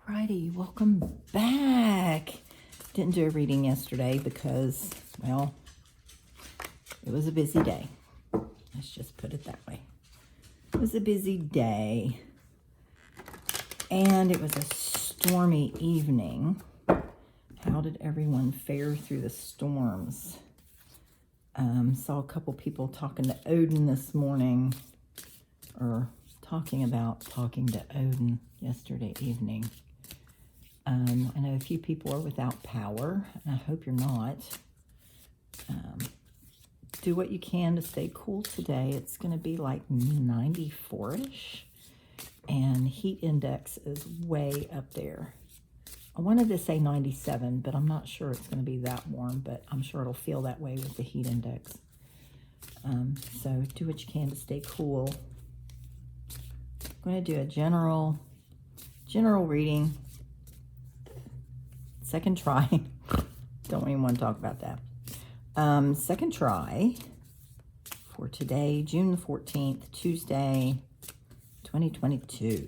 Alrighty, welcome back. Didn't do a reading yesterday because, well, it was a busy day. Let's just put it that way. It was a busy day. And it was a stormy evening. How did everyone fare through the storms? Saw a couple people talking to Odin this morning, or talking to Odin yesterday evening. I know a few people are without power, and I hope you're not. Do what you can to stay cool today. It's going to be like 94-ish, and heat index is way up there. I wanted to say 97, but I'm not sure it's going to be that warm, but I'm sure it'll feel that way with the heat index. So do what you can to stay cool. I'm going to do a general reading. Second try. Don't even want to talk about that. Second try for today, June the 14th, Tuesday, 2022.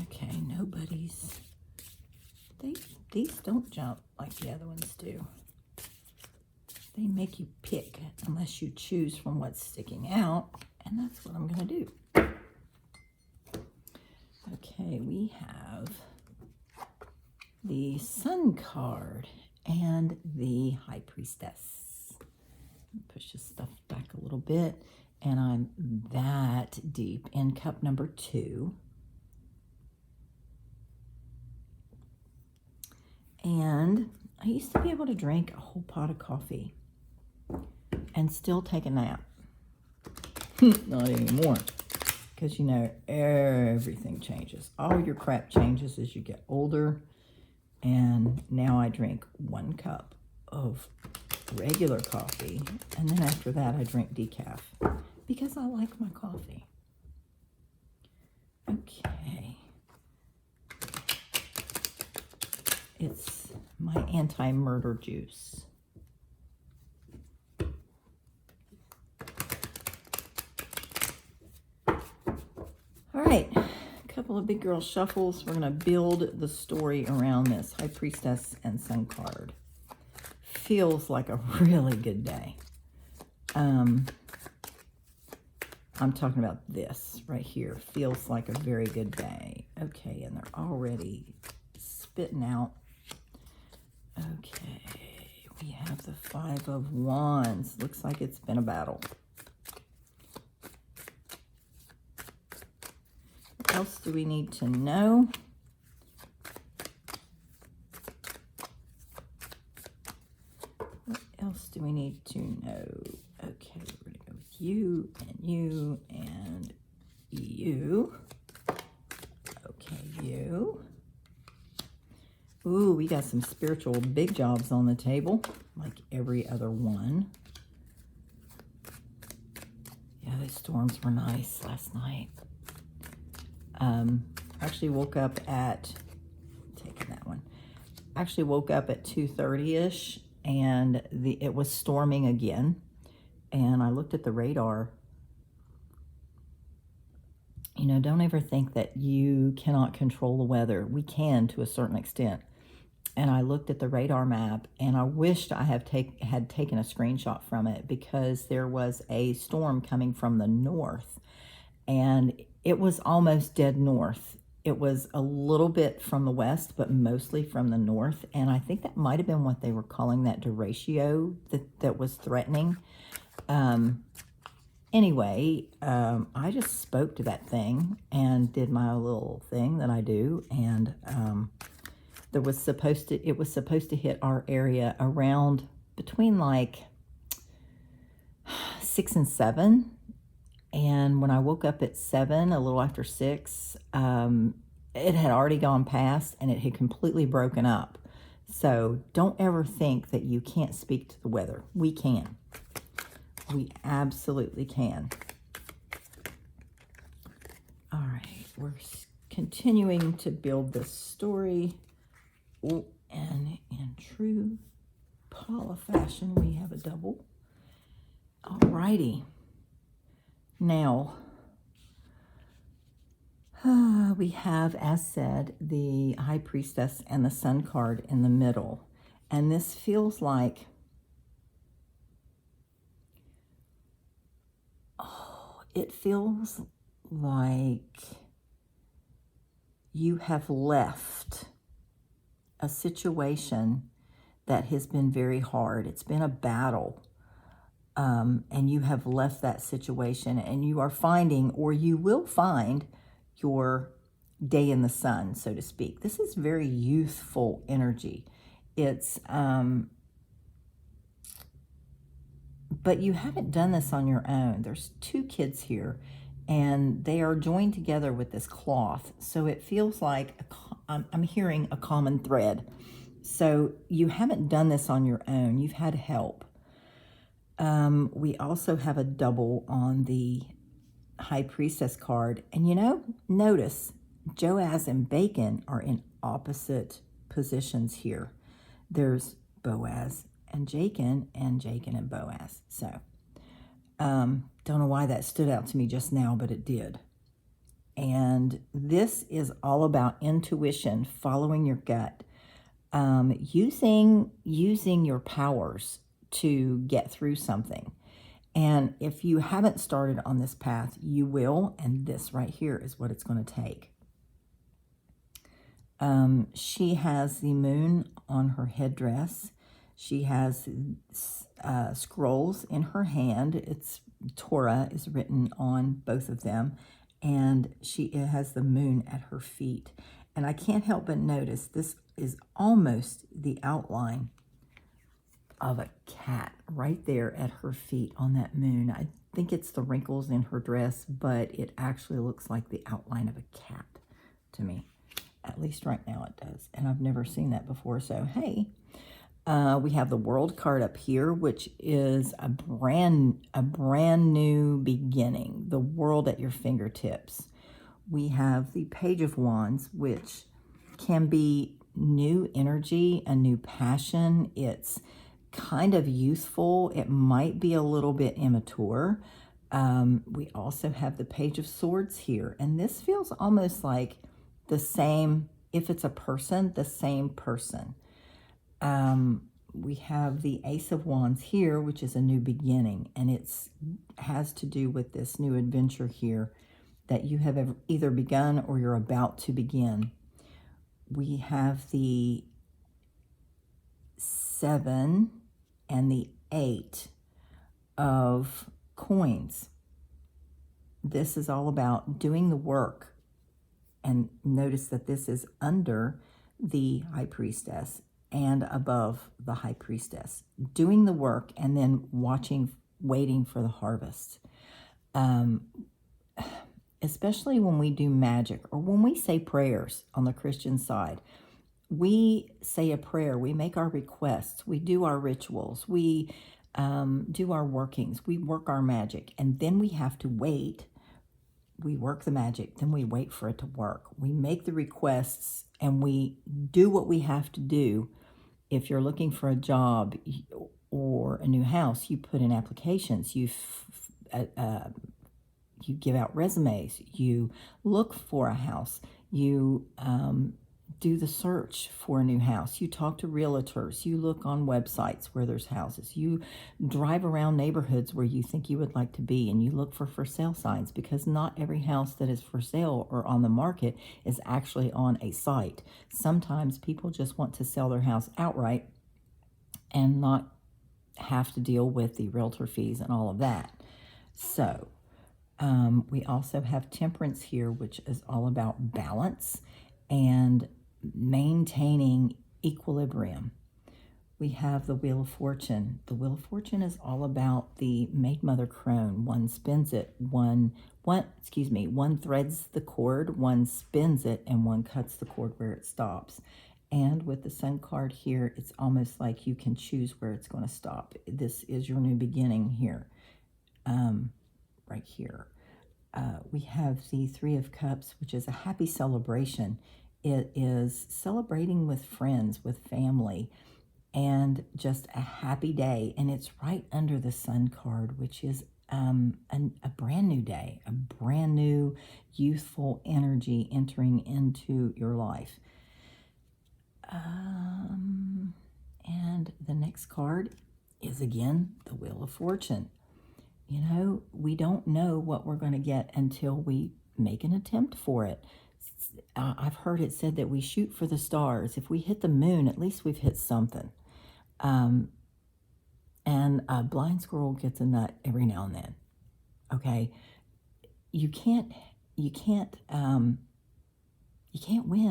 Okay, nobody's. These don't jump like the other ones do. They make you pick unless you choose from what's sticking out, and that's what I'm going to do. Okay, we have the Sun card and the High Priestess. Push this stuff back a little bit, and I'm that deep in cup number 2. And I used to be able to drink a whole pot of coffee and still take a nap. Not anymore. Because, you know, everything changes. All your crap changes as you get older. And now I drink 1 cup of regular coffee. And then after that, I drink decaf. Because I like my coffee. Okay. It's my anti-murder juice. All right, a couple of big girl shuffles. We're going to build the story around this High Priestess and Sun card. Feels like a really good day. I'm talking about this right here. Feels like a very good day. Okay, and they're already spitting out. Okay, we have the 5 of Wands. Looks like it's been a battle. What else do we need to know? What else do we need to know? Okay, we're going to go with you and you and you. Okay, you. Ooh, we got some spiritual big jobs on the table, like every other one. Yeah, those storms were nice last night. Actually woke up at, taking that one. Actually woke up at 2:30-ish, and it was storming again. And I looked at the radar. You know, don't ever think that you cannot control the weather. We can to a certain extent. And I looked at the radar map, and I wished I had taken a screenshot from it, because there was a storm coming from the north, and it was almost dead north. It was a little bit from the west, but mostly from the north, and I think that might have been what they were calling that derecho that was threatening. Anyway, I just spoke to that thing and did my little thing that I do, and it was supposed to hit our area around between like 6 and 7. And when I woke up at 7, a little after 6, it had already gone past, and it had completely broken up. So don't ever think that you can't speak to the weather. We can. We absolutely can. All right, we're continuing to build this story. Oh, and in true Paula fashion, we have a double. All righty. Now, we have, as said, the High Priestess and the Sun card in the middle. And this feels like, it feels like you have left a situation that has been very hard. It's been a battle. And you have left that situation, and you are finding, or you will find, your day in the sun, so to speak. This is very youthful energy. It's, but you haven't done this on your own. There's two kids here, and they are joined together with this cloth. So it feels like I'm hearing a common thread. So you haven't done this on your own. You've had help. We also have a double on the High Priestess card. And notice Joaz and Bacon are in opposite positions here. There's Boaz and Jachin and Boaz. So, don't know why that stood out to me just now, but it did. And this is all about intuition, following your gut, using your powers to get through something. And if you haven't started on this path, you will, and this right here is what it's going to take. She has the moon on her headdress. She has scrolls in her hand. It's Torah is written on both of them, and it has the moon at her feet. And I can't help but notice this is almost the outline of a cat right there at her feet on that moon. I think it's the wrinkles in her dress, but it actually looks like the outline of a cat to me. At least right now it does. And I've never seen that before. So, hey, we have the World card up here, which is a brand new beginning. The world at your fingertips. We have the Page of Wands, which can be new energy, a new passion. It's kind of youthful. It might be a little bit immature. We also have the Page of Swords here. And this feels almost like the same, if it's a person, the same person. We have the Ace of Wands here, which is a new beginning. And it's has to do with this new adventure here that you have either begun or you're about to begin. We have the 7 and the 8 of coins. This is all about doing the work. And notice that this is under the High Priestess and above the High Priestess. Doing the work and then waiting for the harvest. Especially when we do magic or when we say prayers on the Christian side. We say a prayer, we make our requests, we do our rituals, we do our workings, we work our magic, and then we have to wait. We work the magic, then we wait for it to work. We make the requests and we do what we have to do. If you're looking for a job or a new house, you put in applications, you give out resumes, you look for a house, you do the search for a new house. You talk to realtors. You look on websites where there's houses. You drive around neighborhoods where you think you would like to be, and you look for sale signs, because not every house that is for sale or on the market is actually on a site. Sometimes people just want to sell their house outright and not have to deal with the realtor fees and all of that. So we also have Temperance here, which is all about balance and maintaining equilibrium. We have the Wheel of Fortune. The Wheel of Fortune is all about the Maid Mother Crone. One spins it, one threads the cord, one spins it, and one cuts the cord where it stops. And with the Sun card here, it's almost like you can choose where it's going to stop. This is your new beginning here, right here. We have the Three of Cups, which is a happy celebration. It is celebrating with friends, with family, and just a happy day. And it's right under the Sun card, which is a brand new day, a brand new youthful energy entering into your life. And the next card is again the Wheel of Fortune. You know, we don't know what we're going to get until we make an attempt for it. I've heard it said that we shoot for the stars. If we hit the moon, at least we've hit something. And a blind squirrel gets a nut every now and then. Okay, you can't win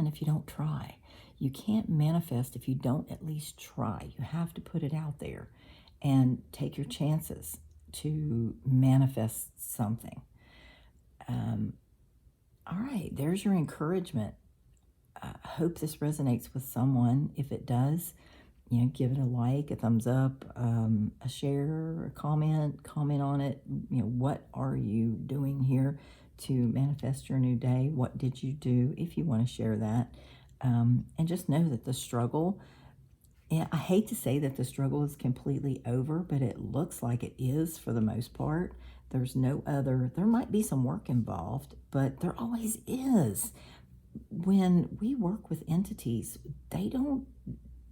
if you don't try. You can't manifest if you don't at least try. You have to put it out there and take your chances to manifest something. All right, there's your encouragement. I hope this resonates with someone. If it does, you know, give it a like, a thumbs up, a share, a comment on it. You know, what are you doing here to manifest your new day? What did you do, if you want to share that? And just know that the struggle, and I hate to say that the struggle is completely over, but it looks like it is for the most part. There's no other, there might be some work involved, but there always is. When we work with entities, they're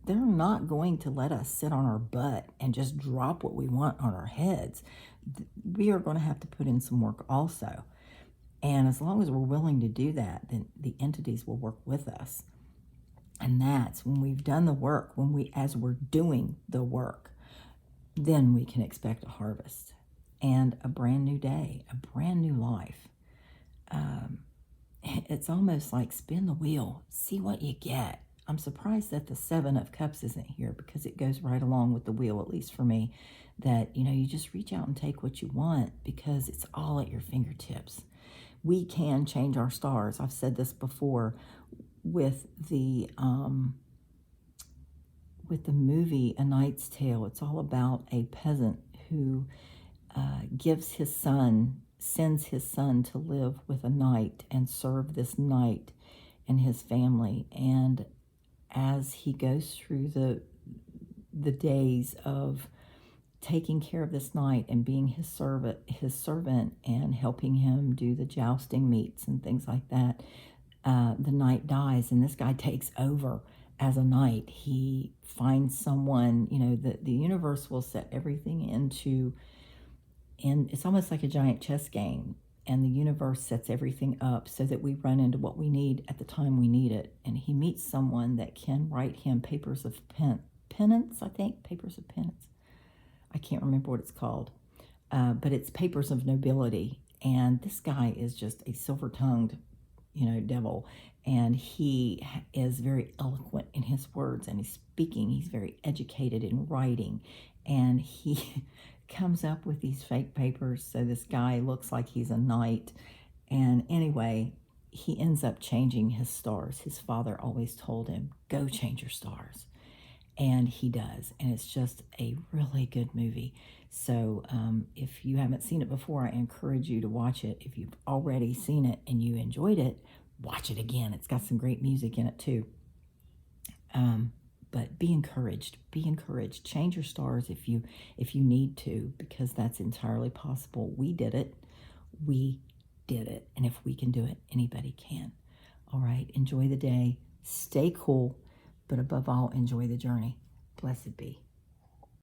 not going to let us sit on our butt and just drop what we want on our heads. We are going to have to put in some work also. And as long as we're willing to do that, then the entities will work with us. And that's when we've done the work, as we're doing the work, then we can expect a harvest and a brand new day, a brand new life. It's almost like spin the wheel, see what you get. I'm surprised that the Seven of Cups isn't here, because it goes right along with the wheel, at least for me, that, you know, you just reach out and take what you want because it's all at your fingertips. We can change our stars. I've said this before with the movie A Knight's Tale. It's all about a peasant who sends his son to live with a knight and serve this knight and his family. And as he goes through the days of taking care of this knight and being his servant and helping him do the jousting meets and things like that, the knight dies, and this guy takes over as a knight. He finds someone, you know, the universe will set everything into, and it's almost like a giant chess game, and the universe sets everything up so that we run into what we need at the time we need it. And he meets someone that can write him papers of penance, I think, papers of penance. I can't remember what it's called, but it's papers of nobility. And this guy is just a silver-tongued, you know, devil, and he is very eloquent in his words, and he's speaking. He's very educated in writing, and he comes up with these fake papers so this guy looks like he's a knight. And anyway, he ends up changing his stars. His father always told him, go change your stars. And he does. And it's just a really good movie. So if you haven't seen it before, I encourage you to watch it. If you've already seen it and you enjoyed it, watch it again. It's got some great music in it too. But be encouraged. Be encouraged. Change your stars if you need to, because that's entirely possible. We did it. We did it. And if we can do it, anybody can. All right. Enjoy the day. Stay cool. But above all, enjoy the journey. Blessed be.